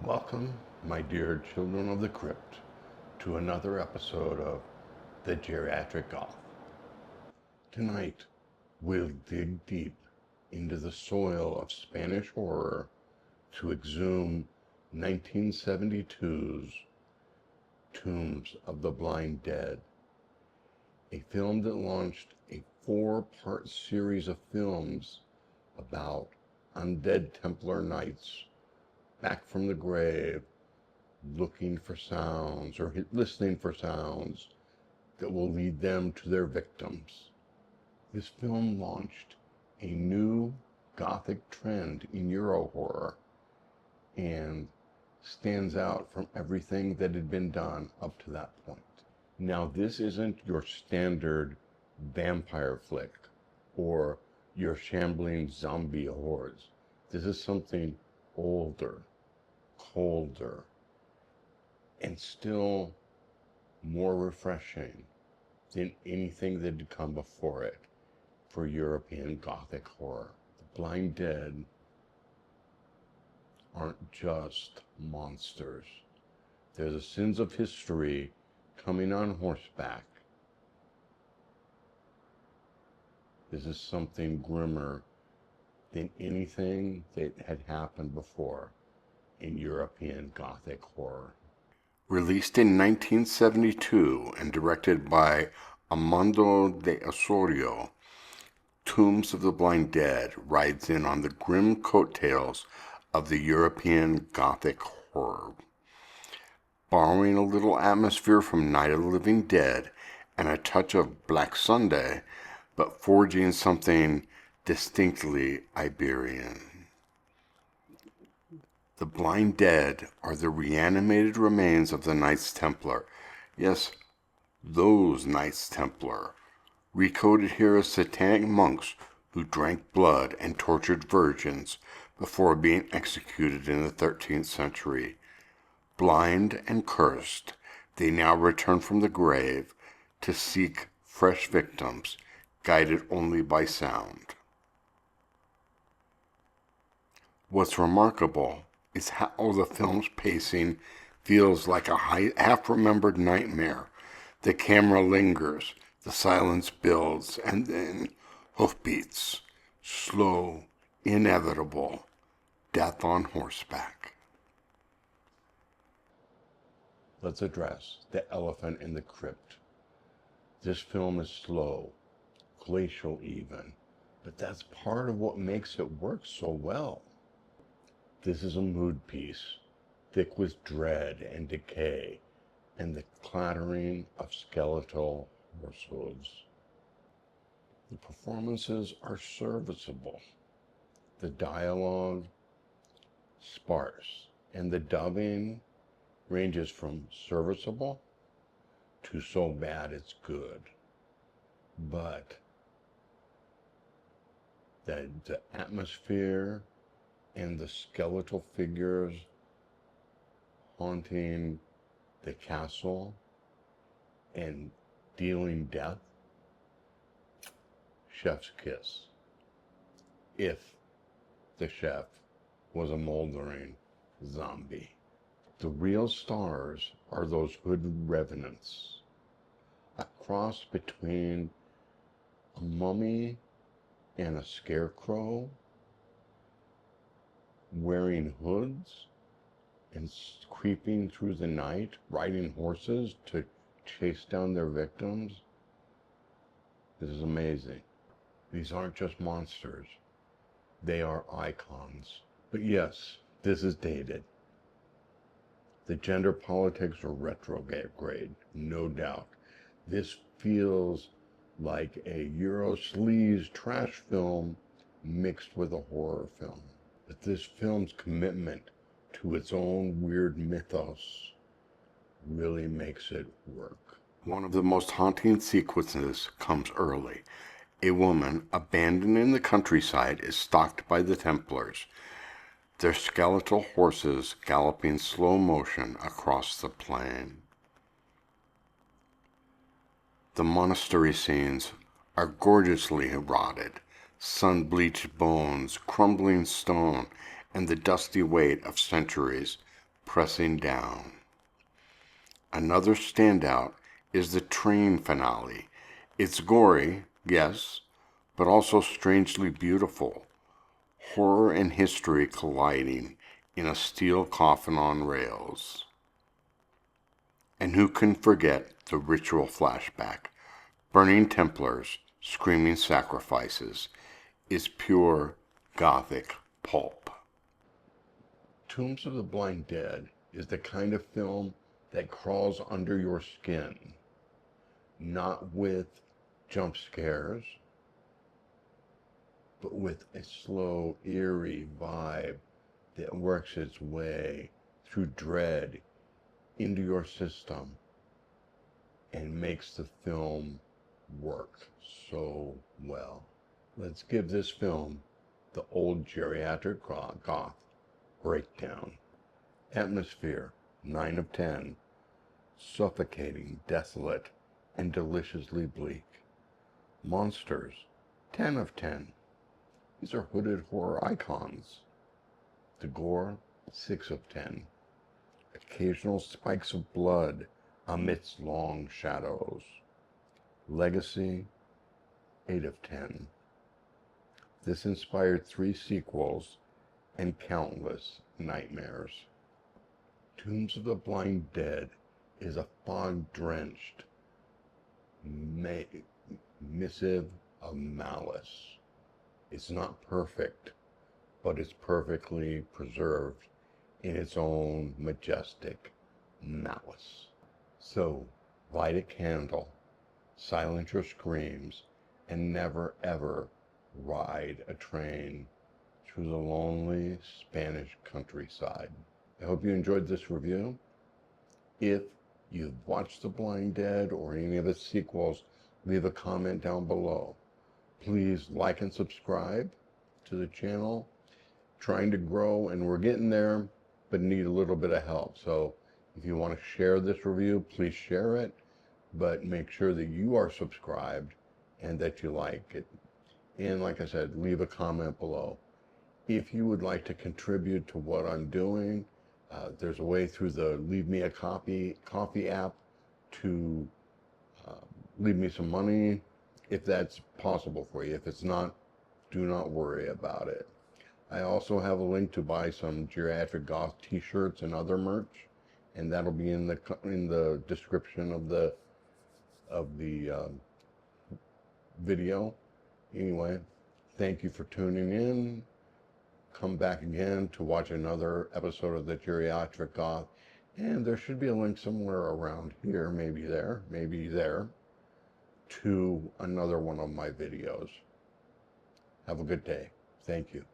Welcome, my dear children of the crypt, to another episode of the Geriatric Goth. Tonight, we'll dig deep into the soil of Spanish horror to exhume 1972's Tombs of the Blind Dead, a film that launched a 4-part series of films about undead Templar knights back from the grave, looking for sounds or listening for sounds that will lead them to their victims. This film launched a new gothic trend in Euro horror and stands out from everything that had been done up to that point. Now, this isn't your standard vampire flick or your shambling zombie hordes. This is something older, colder, and still more refreshing than anything that had come before it for European Gothic horror. The Blind Dead aren't just monsters. They're the sins of history coming on horseback. This is something grimmer than anything that had happened before in European Gothic horror. Released in 1972 and directed by Armando de Osorio, Tombs of the Blind Dead rides in on the grim coattails of the European Gothic horror. Borrowing a little atmosphere from Night of the Living Dead and a touch of Black Sunday, but forging something distinctly Iberian. The Blind Dead are the reanimated remains of the Knights Templar. Yes, those Knights Templar, recoded here as satanic monks who drank blood and tortured virgins before being executed in the 13th century. Blind and cursed, they now return from the grave to seek fresh victims, guided only by sound. What's remarkable is how the film's pacing feels like a half-remembered nightmare. The camera lingers, the silence builds, and then hoofbeats, slow, inevitable, death on horseback. Let's address the elephant in the crypt. This film is slow, glacial even, but that's part of what makes it work so well. This is a mood piece, thick with dread and decay, and the clattering of skeletal horse hooves. The performances are serviceable, the dialogue sparse, and the dubbing ranges from serviceable to so bad it's good. But the atmosphere and the skeletal figures haunting the castle and dealing death, chef's kiss. If the chef was a moldering zombie. The real stars are those hooded revenants, a cross between a mummy and a scarecrow, wearing hoods and creeping through the night, riding horses to chase down their victims. This is amazing. These aren't just monsters. They are icons. But yes, this is dated. The gender politics are retrograde, no doubt. This feels like a Euro sleaze trash film mixed with a horror film. But this film's commitment to its own weird mythos really makes it work. One of the most haunting sequences comes early. A woman abandoned in the countryside is stalked by the Templars, their skeletal horses galloping slow motion across the plain. The monastery scenes are gorgeously rotted, sun-bleached bones, crumbling stone, and the dusty weight of centuries pressing down. Another standout is the train finale. It's gory, yes, but also strangely beautiful. Horror and history colliding in a steel coffin on rails. And who can forget the ritual flashback? Burning Templars, screaming sacrifices is pure Gothic pulp. Tombs of the Blind Dead is the kind of film that crawls under your skin, not with jump scares, but with a slow, eerie vibe that works its way through dread into your system and makes the film work so well. Let's give this film the old Geriatric Goth breakdown. Atmosphere, 9 of 10. Suffocating, desolate, and deliciously bleak. Monsters, 10 of 10. These are hooded horror icons. The gore, 6 of 10. Occasional spikes of blood amidst long shadows. Legacy, 8 of 10. This inspired 3 sequels and countless nightmares. Tombs of the Blind Dead is a fog-drenched missive of malice. It's not perfect, but it's perfectly preserved in its own majestic malice. So, light a candle, silence your screams, and never ever ride a train through the lonely Spanish countryside. I hope you enjoyed this review. If you've watched The Blind Dead or any of its sequels, leave a comment down below. Please like and subscribe to the channel. Trying to grow, and we're getting there, but need a little bit of help. So if you want to share this review, please share it, but make sure that you are subscribed and that you like it. And like I said, leave a comment below. If you would like to contribute to what I'm doing, there's a way through the Leave Me a Coffee app to leave me some money, if that's possible for you. If it's not, do not worry about it. I also have a link to buy some Geriatric Goth t-shirts and other merch, and that'll be in the description of the video. Anyway, thank you for tuning in. Come back again to watch another episode of the Geriatric Goth, and there should be a link somewhere around here, maybe there, to another one of my videos. Have a good day. Thank you.